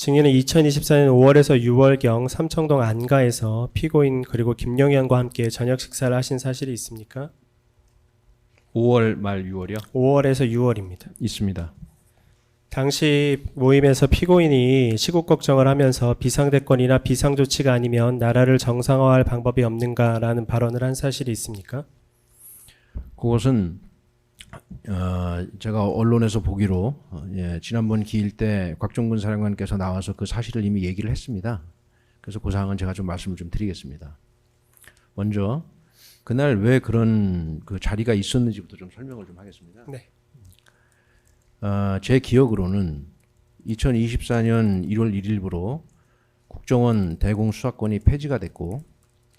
증인은 2024년 5월에서 6월경 삼청동 안가에서 피고인 그리고 김용현과 함께 저녁 식사를 하신 사실이 있습니까? 5월 말 6월이요? 5월에서 6월입니다. 있습니다. 당시 모임에서 피고인이 시국 걱정을 하면서 비상대권이나 비상조치가 아니면 나라를 정상화할 방법이 없는가라는 발언을 한 사실이 있습니까? 그것은 제가 언론에서 보기로 지난번 기일 때 곽종근 사령관께서 나와서 그 사실을 이미 얘기를 했습니다. 그래서 그 사항은 제가 좀 말씀을 좀 드리겠습니다. 먼저 그날 왜 그런 그 자리가 있었는지부터 좀 설명을 좀 하겠습니다. 네. 제 기억으로는 2024년 1월 1일부로 국정원 대공수사권이 폐지가 됐고,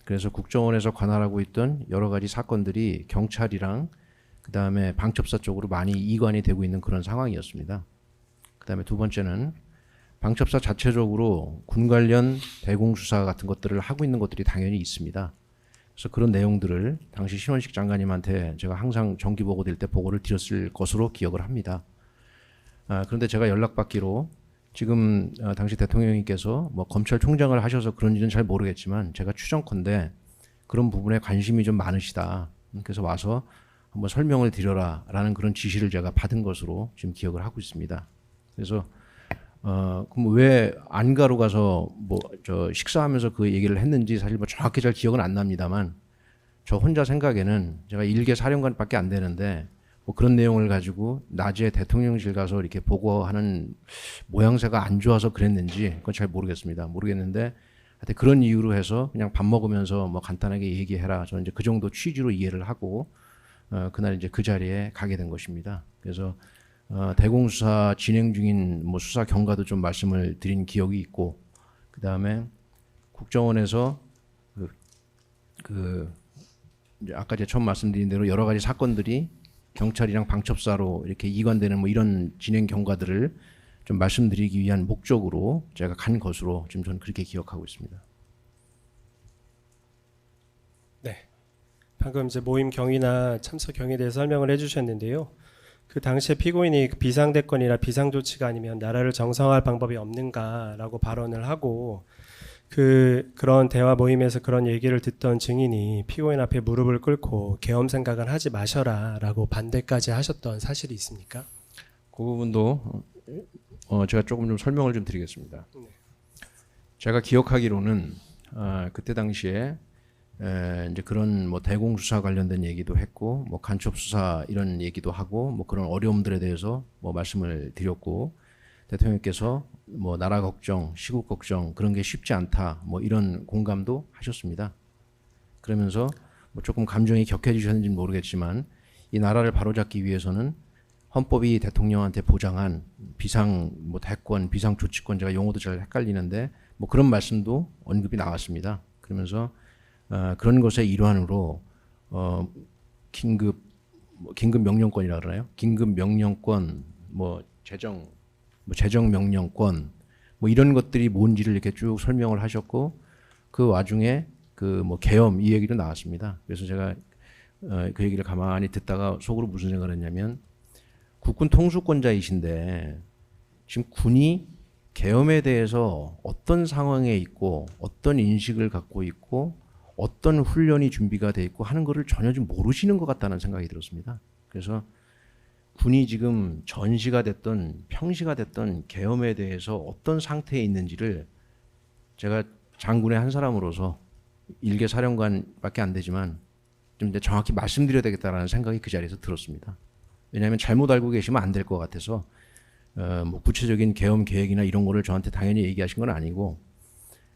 그래서 국정원에서 관할하고 있던 여러 가지 사건들이 경찰이랑 그 다음에 방첩사 쪽으로 많이 이관이 되고 있는 그런 상황이었습니다. 그 다음에 두 번째는 방첩사 자체적으로 군 관련 대공수사 같은 것들을 하고 있는 것들이 당연히 있습니다. 그래서 그런 내용들을 당시 신원식 장관님한테 제가 항상 정기 보고될 때 보고를 드렸을 것으로 기억을 합니다. 그런데 제가 연락받기로 지금 당시 대통령님께서 뭐 검찰총장을 하셔서 그런지는 잘 모르겠지만 제가 추정컨대 그런 부분에 관심이 좀 많으시다. 그래서 와서 한번 설명을 드려라라는 그런 지시를 제가 받은 것으로 지금 기억을 하고 있습니다. 그래서 그럼 왜 안가로 가서 뭐 저 식사하면서 그 얘기를 했는지 사실 뭐 정확히 잘 기억은 안 납니다만 저 혼자 생각에는 제가 일개 사령관밖에 안 되는데 뭐 그런 내용을 가지고 낮에 대통령실 가서 이렇게 보고하는 모양새가 안 좋아서 그랬는지 그건 잘 모르겠습니다. 모르겠는데 하여튼 그런 이유로 해서 그냥 밥 먹으면서 뭐 간단하게 얘기해라. 저는 이제 그 정도 취지로 이해를 하고 그날 이제 그 자리에 가게 된 것입니다. 그래서 대공수사 진행 중인 뭐 수사 경과도 좀 말씀을 드린 기억이 있고, 그 다음에 국정원에서 이제 아까 제가 처음 말씀드린 대로 여러 가지 사건들이 경찰이랑 방첩사로 이렇게 이관되는 뭐 이런 진행 경과들을 좀 말씀드리기 위한 목적으로 제가 간 것으로 지금 저는 그렇게 기억하고 있습니다. 네. 방금 이제 모임 경위나 참석 경위에 대해서 설명을 해주셨는데요. 그 당시에 피고인이 비상대권이나 비상조치가 아니면 나라를 정상화할 방법이 없는가라고 발언을 하고 그런 대화 모임에서 그런 얘기를 듣던 증인이 피고인 앞에 무릎을 꿇고 계엄 생각은 하지 마셔라라고 반대까지 하셨던 사실이 있습니까? 그 부분도 제가 조금 좀 설명을 좀 드리겠습니다. 제가 기억하기로는 그때 당시에 이제 그런 뭐 대공수사 관련된 얘기도 했고 뭐 간첩수사 이런 얘기도 하고 뭐 그런 어려움들에 대해서 뭐 말씀을 드렸고, 대통령께서 뭐 나라 걱정, 시국 걱정 그런 게 쉽지 않다 뭐 이런 공감도 하셨습니다. 그러면서 뭐 조금 감정이 격해지셨는지는 모르겠지만 이 나라를 바로잡기 위해서는 헌법이 대통령한테 보장한 비상 뭐 대권, 비상 조치권, 제가 용어도 잘 헷갈리는데 뭐 그런 말씀도 언급이 나왔습니다. 그러면서 그런 것의 일환으로 긴급 명령권이라 그러나요? 긴급 명령권, 뭐 재정 명령권, 뭐 이런 것들이 뭔지를 이렇게 쭉 설명을 하셨고, 그 와중에 그 뭐 계엄 이 얘기도 나왔습니다. 그래서 제가 그 얘기를 가만히 듣다가 속으로 무슨 생각을 했냐면, 국군 통수권자이신데 지금 군이 계엄에 대해서 어떤 상황에 있고 어떤 인식을 갖고 있고 어떤 훈련이 준비가 돼 있고 하는 거를 전혀 좀 모르시는 것 같다는 생각이 들었습니다. 그래서 군이 지금 전시가 됐던 평시가 됐던 계엄에 대해서 어떤 상태에 있는지를 제가 장군의 한 사람으로서 일개 사령관밖에 안 되지만 좀 이제 정확히 말씀드려야 되겠다라는 생각이 그 자리에서 들었습니다. 왜냐하면 잘못 알고 계시면 안 될 것 같아서 뭐 구체적인 계엄 계획이나 이런 거를 저한테 당연히 얘기하신 건 아니고,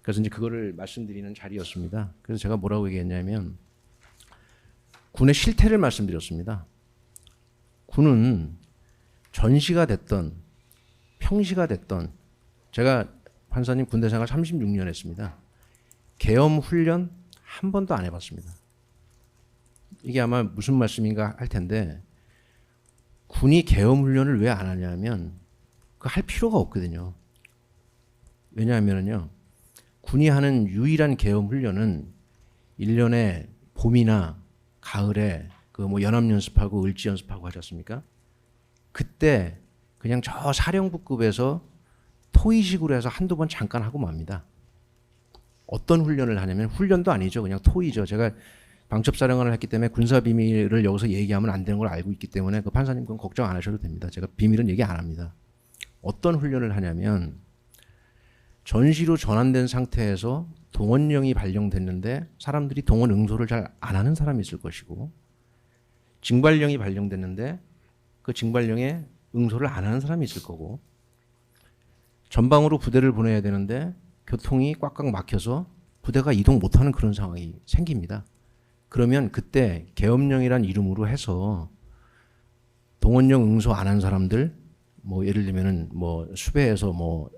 그래서 이제 그거를 말씀드리는 자리였습니다. 그래서 제가 뭐라고 얘기했냐면 군의 실태를 말씀드렸습니다. 군은 전시가 됐던 평시가 됐던, 제가 판사님 군대 생활 36년 했습니다. 계엄 훈련 한 번도 안 해봤습니다. 이게 아마 무슨 말씀인가 할 텐데, 군이 계엄 훈련을 왜 안 하냐면 그 할 필요가 없거든요. 왜냐하면요, 군이 하는 유일한 계엄 훈련은 1년에 봄이나 가을에 그 뭐 연합연습하고 을지연습하고 하지 않습니까? 그때 그냥 저 사령부급에서 토의식으로 해서 한두 번 잠깐 하고 맙니다. 어떤 훈련을 하냐면 훈련도 아니죠. 그냥 토의죠. 제가 방첩사령관을 했기 때문에 군사 비밀을 여기서 얘기하면 안 되는 걸 알고 있기 때문에 그 판사님 그건 걱정 안 하셔도 됩니다. 제가 비밀은 얘기 안 합니다. 어떤 훈련을 하냐면 전시로 전환된 상태에서 동원령이 발령됐는데 사람들이 동원 응소를 잘 안 하는 사람이 있을 것이고 징발령이 발령됐는데 그 징발령에 응소를 안 하는 사람이 있을 거고 전방으로 부대를 보내야 되는데 교통이 꽉꽉 막혀서 부대가 이동 못하는 그런 상황이 생깁니다. 그러면 그때 계엄령이란 이름으로 해서 동원령 응소 안 한 사람들 뭐 예를 들면은 뭐 수배해서 뭐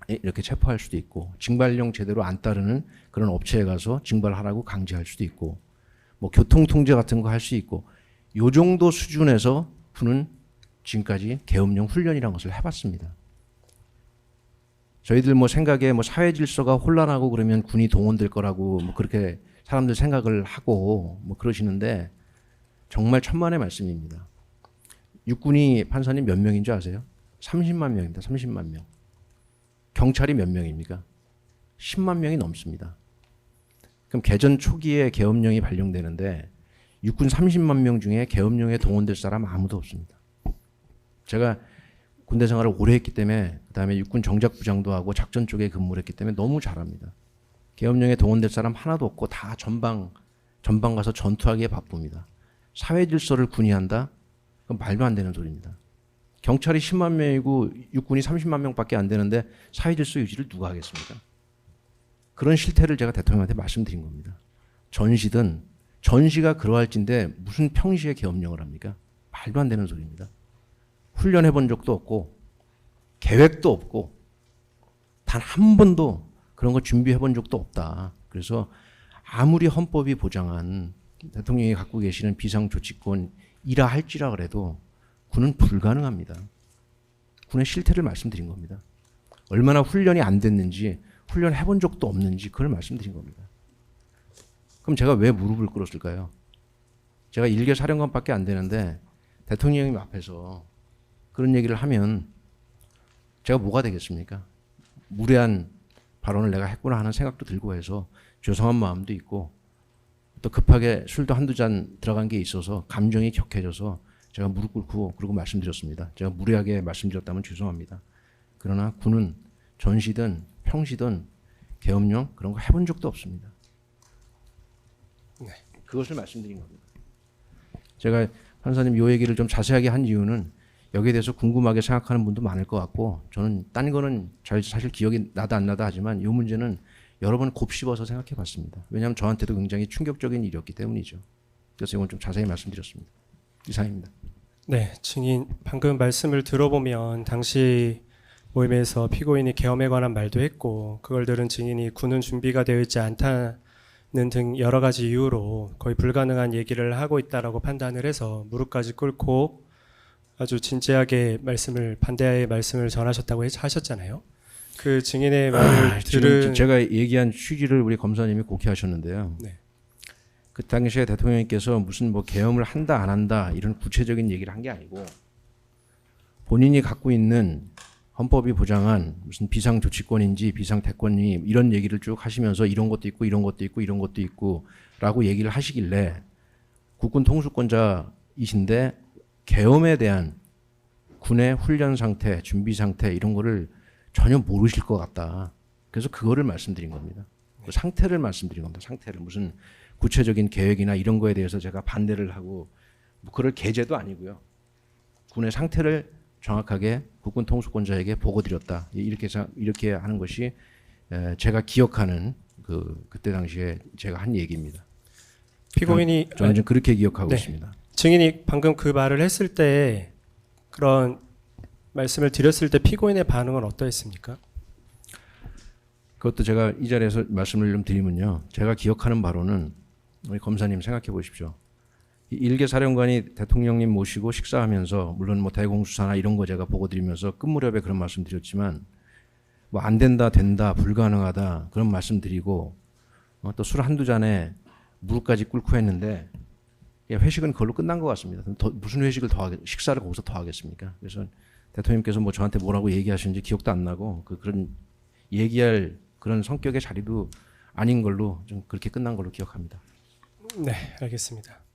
이렇게 체포할 수도 있고 징발령 제대로 안 따르는 그런 업체에 가서 징발하라고 강제할 수도 있고 뭐 교통통제 같은 거 할 수 있고 요 정도 수준에서 군은 지금까지 계엄령 훈련이라는 것을 해봤습니다. 저희들 뭐 생각에 뭐 사회 질서가 혼란하고 그러면 군이 동원될 거라고 뭐 그렇게 사람들 생각을 하고 뭐 그러시는데 정말 천만의 말씀입니다. 육군이 판사님 몇 명인 줄 아세요? 30만 명입니다. 30만 명. 경찰이 몇 명입니까? 10만 명이 넘습니다. 그럼 개전 초기에 계엄령이 발령되는데 육군 30만 명 중에 계엄령에 동원될 사람 아무도 없습니다. 제가 군대 생활을 오래 했기 때문에 그다음에 육군 정작부장도 하고 작전 쪽에 근무를 했기 때문에 너무 잘합니다. 계엄령에 동원될 사람 하나도 없고 다 전방 가서 전투하기에 바쁩니다. 사회 질서를 군이한다? 그건 말도 안 되는 소리입니다. 경찰이 10만 명이고 육군이 30만 명밖에 안 되는데 사회 질서 유지를 누가 하겠습니까? 그런 실태를 제가 대통령한테 말씀드린 겁니다. 전시가 그러할진데 무슨 평시에 계엄령을 합니까? 말도 안 되는 소리입니다. 훈련해 본 적도 없고 계획도 없고 단 한 번도 그런 거 준비해 본 적도 없다. 그래서 아무리 헌법이 보장한 대통령이 갖고 계시는 비상조치권이라 할지라 그래도 군은 불가능합니다. 군의 실태를 말씀드린 겁니다. 얼마나 훈련이 안 됐는지 훈련해 본 적도 없는지 그걸 말씀드린 겁니다. 그럼 제가 왜 무릎을 꿇었을까요? 제가 일개 사령관밖에 안 되는데 대통령님 앞에서 그런 얘기를 하면 제가 뭐가 되겠습니까? 무례한 발언을 내가 했구나 하는 생각도 들고 해서 죄송한 마음도 있고 또 급하게 술도 한두 잔 들어간 게 있어서 감정이 격해져서 제가 무릎 꿇고 그러고 말씀드렸습니다. 제가 무례하게 말씀드렸다면 죄송합니다. 그러나 군은 전시든 평시든 계엄령 그런 거 해본 적도 없습니다. 그것을 말씀드린 겁니다. 제가 판사님 이 얘기를 좀 자세하게 한 이유는 여기에 대해서 궁금하게 생각하는 분도 많을 것 같고 저는 딴 거는 사실 기억이 나다 안 나다 하지만 이 문제는 여러 번 곱씹어서 생각해 봤습니다. 왜냐하면 저한테도 굉장히 충격적인 일이었기 때문이죠. 그래서 이건 좀 자세히 말씀드렸습니다. 이상입니다. 네, 증인 방금 말씀을 들어보면 당시 모임에서 피고인이 계엄에 관한 말도 했고 그걸 들은 증인이 군은 준비가 되어 있지 않다는 등 여러 가지 이유로 거의 불가능한 얘기를 하고 있다라고 판단을 해서 무릎까지 꿇고 아주 진지하게 반대의 말씀을 전하셨다고 하셨잖아요. 그 증인의 말을 지금 제가 얘기한 취지를 우리 검사님이 곡해하셨는데요. 네. 그 당시에 대통령님께서 무슨 뭐 계엄을 한다 안 한다 이런 구체적인 얘기를 한 게 아니고 본인이 갖고 있는 헌법이 보장한 무슨 비상조치권인지 비상대권이 이런 얘기를 쭉 하시면서 이런 것도 있고 이런 것도 있고 이런 것도 있고 라고 얘기를 하시길래 국군 통수권자이신데 계엄에 대한 군의 훈련 상태, 준비 상태 이런 거를 전혀 모르실 것 같다. 그래서 그거를 말씀드린 겁니다. 그 상태를 말씀드린 겁니다. 상태를 무슨 구체적인 계획이나 이런 거에 대해서 제가 반대를 하고 뭐 그럴 계제도 아니고요. 군의 상태를 정확하게 국군 통수권자에게 보고드렸다. 이렇게 하는 것이 제가 기억하는 그때 당시에 제가 한 얘기입니다. 피고인이 저는 좀 그렇게 기억하고 네. 있습니다. 증인이 방금 그 말을 했을 때 그런 말씀을 드렸을 때 피고인의 반응은 어떠했습니까? 그것도 제가 이 자리에서 말씀을 좀 드리면요. 제가 기억하는 바로는 우리 검사님 생각해 보십시오. 일개 사령관이 대통령님 모시고 식사하면서 물론 뭐 대공수사나 이런 거 제가 보고 드리면서 끝 무렵에 그런 말씀 드렸지만 뭐 안 된다 된다 불가능하다 그런 말씀 드리고 또 술 한두 잔에 무릎까지 꿇고 했는데 회식은 그걸로 끝난 것 같습니다. 무슨 회식을 식사를 거기서 더 하겠습니까? 그래서 대통령께서 뭐 저한테 뭐라고 얘기하시는지 기억도 안 나고 그런 얘기할 그런 성격의 자리도 아닌 걸로 좀 그렇게 끝난 걸로 기억합니다. 네, 알겠습니다.